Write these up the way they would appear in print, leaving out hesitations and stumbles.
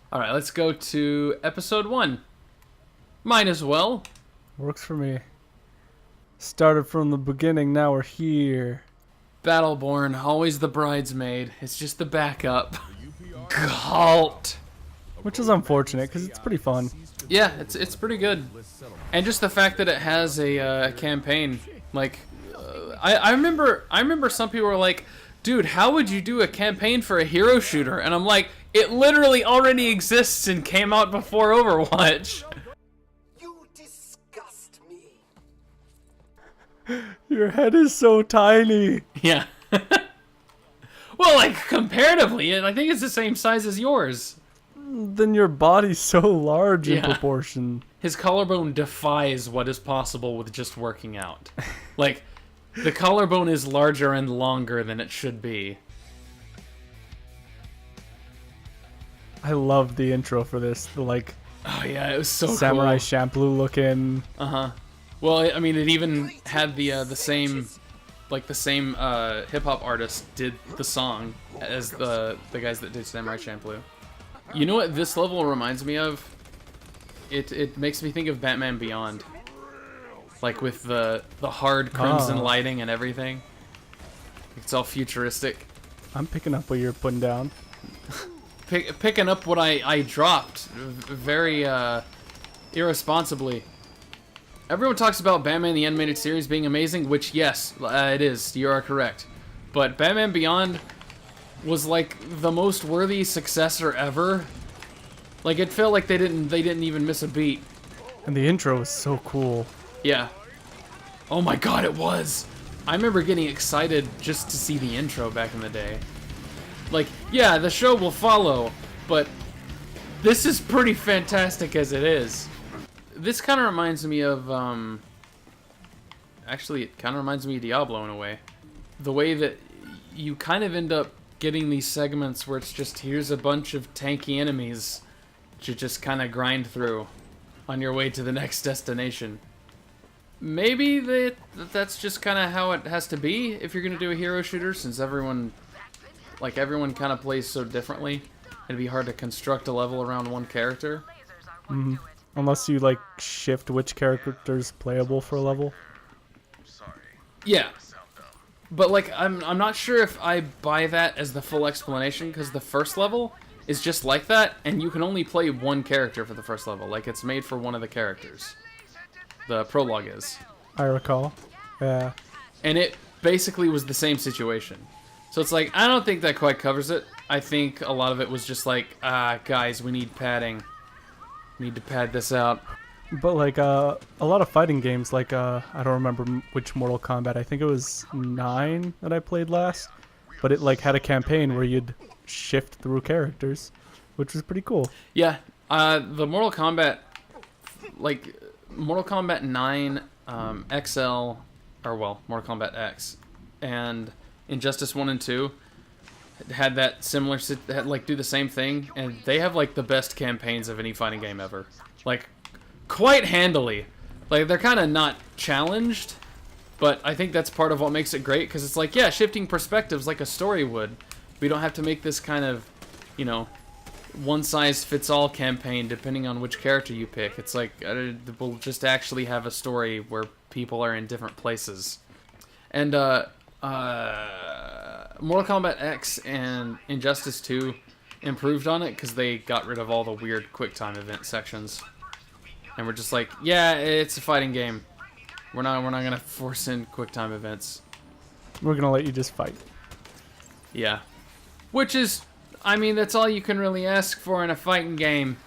All right, let's go to episode 1. Might as well. Works for me. Started from the beginning, now we're here. Battleborn, always the bridesmaid. It's just the backup. Galt. Which is unfortunate, because it's pretty fun. Yeah, it's pretty good. And just the fact that it has a campaign. Like, I remember some people were like, dude, how would you do a campaign for a hero shooter? And I'm like, it literally already exists and came out before Overwatch. You disgust me. Your head is so tiny. Yeah. Well, like, comparatively, I think it's the same size as yours. Then your body's so large in Yeah. proportion. His collarbone defies what is possible with just working out. Like, the collarbone is larger and longer than it should be. I love the intro for this. The, like, Oh yeah, it was so Samurai cool. Champloo looking. Uh-huh. Well, I mean, it even had the same hip hop artist did the song as the guys that did Samurai Champloo. You know what this level reminds me of? It makes me think of Batman Beyond. Like with the hard crimson lighting and everything. It's all futuristic. I'm picking up what you're putting down. Picking up what I dropped very irresponsibly. Everyone talks about Batman the Animated Series being amazing, which yes, it is. You are correct. But Batman Beyond was like the most worthy successor ever. Like it felt like they didn't even miss a beat. And the intro is so cool. Yeah. Oh my god, it was. I remember getting excited just to see the intro back in the day. Like, yeah, the show will follow, but this is pretty fantastic as it is. This kind of reminds me of, actually, it kind of reminds me of Diablo in a way. The way that you kind of end up getting these segments where it's just, here's a bunch of tanky enemies to just kind of grind through on your way to the next destination. Maybe that's just kind of how it has to be if you're going to do a hero shooter, since everyone kind of plays so differently. It'd be hard to construct a level around one character. Mm-hmm. Unless you, like, shift which character's playable for a level. Yeah. But, like, I'm not sure if I buy that as the full explanation, because the first level is just like that, and you can only play one character for the first level. Like, it's made for one of the characters. The prologue is. I recall. Yeah. And it basically was the same situation. So it's like, I don't think that quite covers it. I think a lot of it was just like, guys, we need padding. We need to pad this out. But, like, a lot of fighting games, like, I don't remember which Mortal Kombat. I think it was 9 that I played last. But it, like, had a campaign where you'd shift through characters, which was pretty cool. Yeah, the Mortal Kombat, like, Mortal Kombat 9, XL, or, well, Mortal Kombat X, and Injustice 1 and 2 had that similar, had, like, do the same thing, and they have, like, the best campaigns of any fighting game ever. Like, quite handily. Like, they're kind of not challenged, but I think that's part of what makes it great, because it's like, yeah, shifting perspectives like a story would. We don't have to make this kind of, you know, one-size-fits-all campaign depending on which character you pick. It's like, we'll just actually have a story where people are in different places. And, Mortal Kombat X and Injustice 2 improved on it because they got rid of all the weird QuickTime event sections. And we're just like, yeah, it's a fighting game. We're not gonna force in QuickTime events. We're gonna let you just fight. Yeah. Which is, I mean, that's all you can really ask for in a fighting game.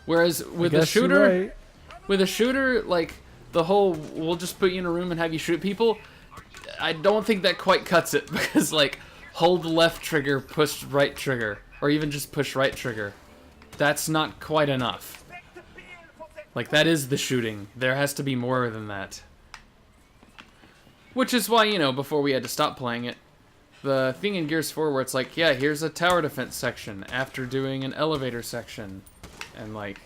Whereas with a shooter, like, the whole, we'll just put you in a room and have you shoot people, I don't think that quite cuts it, because, like, hold left trigger, push right trigger, or even just push right trigger. That's not quite enough. Like, that is the shooting. There has to be more than that. Which is why, you know, before we had to stop playing it, the thing in Gears 4 where it's like, yeah, here's a tower defense section after doing an elevator section. And, like,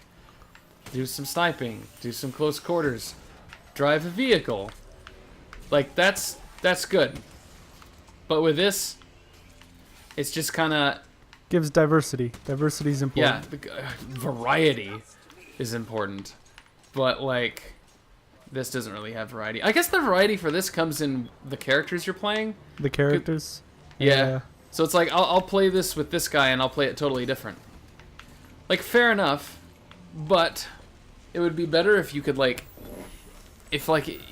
do some sniping, do some close quarters, drive a vehicle. Like, that's good. But with this, it's just kind of, Gives diversity. Diversity is important. Yeah, variety is important. But, like, this doesn't really have variety. I guess the variety for this comes in the characters you're playing. The characters. Yeah. So it's like, I'll play this with this guy and I'll play it totally different. Like, fair enough. But it would be better if you could, like,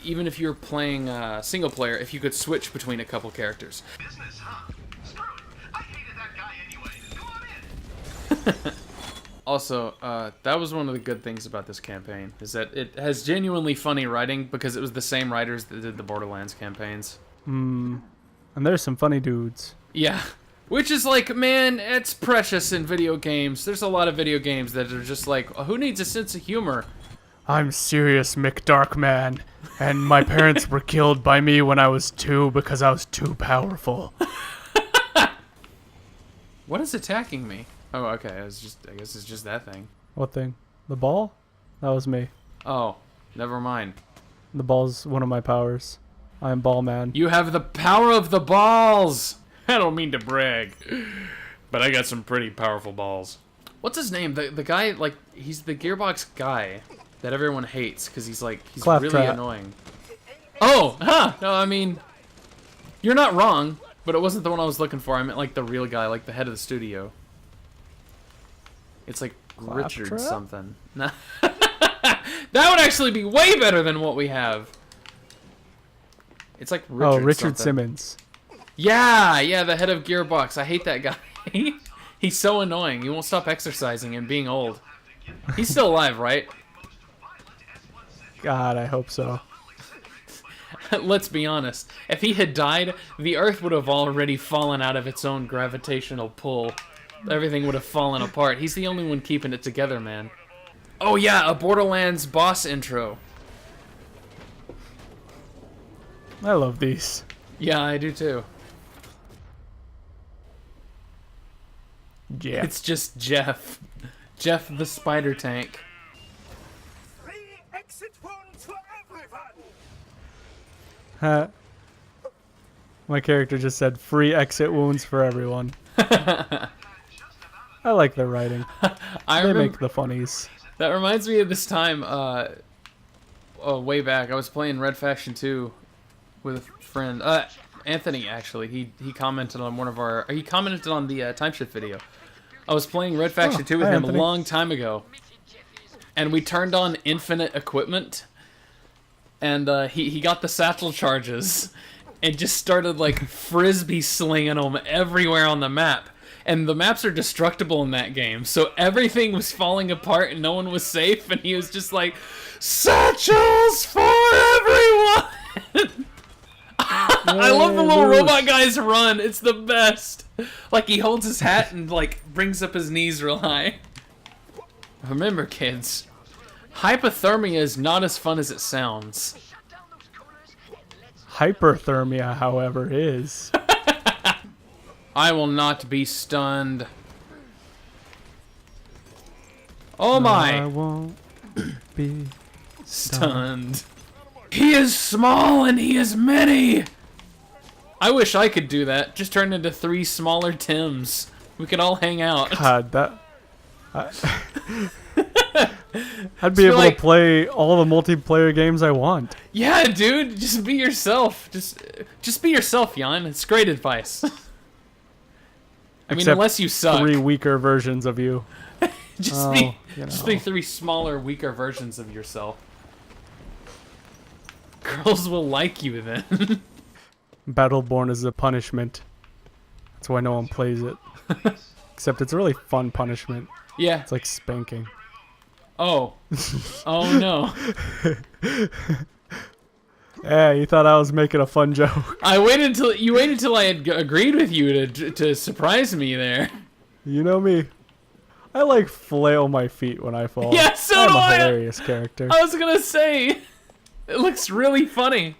even if you're playing single player, if you could switch between a couple characters. Business, huh? Screw it. I hated that guy anyway. Go on in. Also, that was one of the good things about this campaign, is that it has genuinely funny writing because it was the same writers that did the Borderlands campaigns. And there's some funny dudes. Yeah. Which is like, man, it's precious in video games. There's a lot of video games that are just like, who needs a sense of humor? I'm Serious McDarkman, and my parents were killed by me when I was 2 because I was too powerful. What is attacking me? Oh, okay. I guess it's just that thing. What thing? The ball? That was me. Oh, never mind. The ball's one of my powers. I'm Ball Man. You have the power of the balls! I don't mean to brag, but I got some pretty powerful balls. What's his name? The guy, like, he's the Gearbox guy that everyone hates because he's really Claptrap. annoying. Oh, huh! No, I mean, you're not wrong, but it wasn't the one I was looking for. I meant, like, the real guy, like the head of the studio. It's like Richard Claptrap? something. Nah. That would actually be way better than what we have. It's like Richard Richard something. Simmons. Yeah, the head of Gearbox. I hate that guy. He's so annoying. He won't stop exercising and being old. He's still alive, right? God, I hope so. Let's be honest. If he had died, the Earth would have already fallen out of its own gravitational pull. Everything would have fallen apart. He's the only one keeping it together, man. Oh yeah, a Borderlands boss intro. I love these. Yeah, I do too. Yeah. It's just Jeff. Jeff the spider tank. Free exit wounds for everyone! Huh. My character just said free exit wounds for everyone. I like their writing. They make the funnies. That reminds me of this time, way back. I was playing Red Faction 2 with a friend, Anthony, actually. He commented on he commented on the Timeshift video. I was playing Red Faction 2 with hi, him Anthony. a long time ago. And we turned on infinite equipment. And he got the satchel charges and just started, like, frisbee slinging them everywhere on the map. And the maps are destructible in that game, so everything was falling apart and no one was safe, and he was just like, satchels for everyone! I love the little robot guy's run, it's the best! Like, he holds his hat and, like, brings up his knees real high. Remember, kids, hypothermia is not as fun as it sounds. Hyperthermia, however, is. I will not be stunned. Oh my! I won't be Stunned. He is small and he is many! I wish I could do that. Just turn into 3 smaller Tims. We could all hang out. God, that... I'd be able to play all the multiplayer games I want. Yeah, dude, just be yourself. Just be yourself, Jan. It's great advice. I mean, Except unless you suck. 3 weaker versions of you. Just be 3 smaller, weaker versions of yourself. Girls will like you then. Battleborn is a punishment. That's why no one plays it. Except it's a really fun punishment. Yeah. It's like spanking. Oh. Oh no. Yeah, you thought I was making a fun joke. You waited until I had agreed with you to surprise me there. You know me. I like flail my feet when I fall. Yeah, so I'm do a I. hilarious character. I was gonna say, it looks really funny.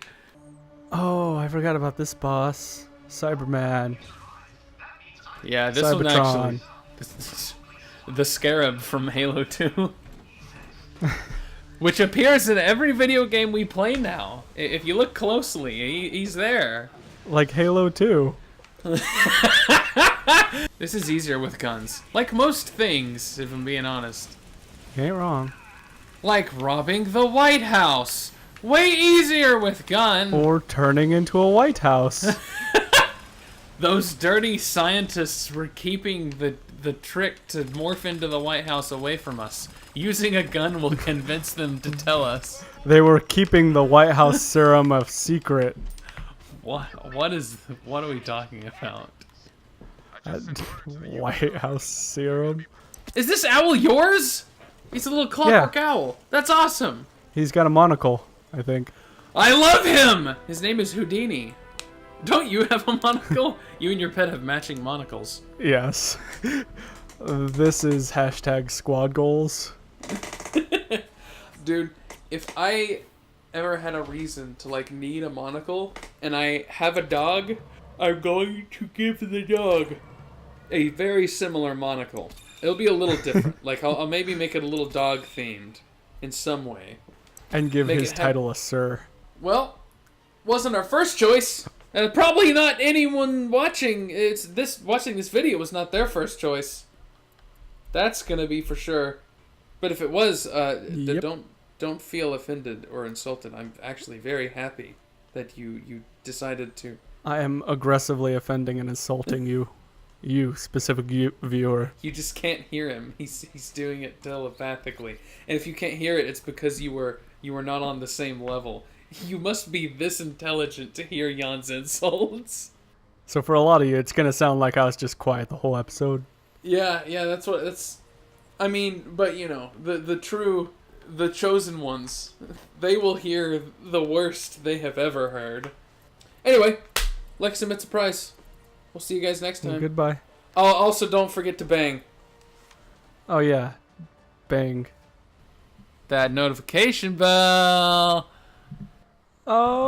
Oh, I forgot about this boss. Cyberman. Yeah, this one Cybertron. actually, the Scarab from Halo 2, which appears in every video game we play now. If you look closely, he's there. Like Halo 2. This is easier with guns. Like most things, if I'm being honest. You ain't wrong. Like robbing the White House. Way easier with gun. Or turning into a White House. Those dirty scientists were keeping the trick to morph into the White House away from us. Using a gun will convince them to tell us. They were keeping the White House serum a secret. What are we talking about? White House serum? Is this owl yours? He's a little clockwork owl. That's awesome. He's got a monocle, I think. I love him! His name is Houdini. Don't you have a monocle? You and your pet have matching monocles. Yes. This is hashtag squad goals. Dude, if I ever had a reason to like need a monocle and I have a dog, I'm going to give the dog a very similar monocle. It'll be a little different. Like I'll maybe make it a little dog themed in some way. And give Make his it have- title a sir. Well, wasn't our first choice. Probably not anyone watching this video was not their first choice. That's gonna be for sure. But if it was, Yep. don't feel offended or insulted. I'm actually very happy that you decided to. I am aggressively offending and insulting you. You, specific viewer. You just can't hear him. He's doing it telepathically. And if you can't hear it, it's because you were not on the same level. You must be this intelligent to hear Jan's insults. So for a lot of you, it's gonna sound like I was just quiet the whole episode. Yeah, that's. I mean, but you know, the chosen ones, they will hear the worst they have ever heard. Anyway, like submit surprise. We'll see you guys next time. Goodbye. Oh, also don't forget to bang Oh yeah. Bang. that notification bell. Oh.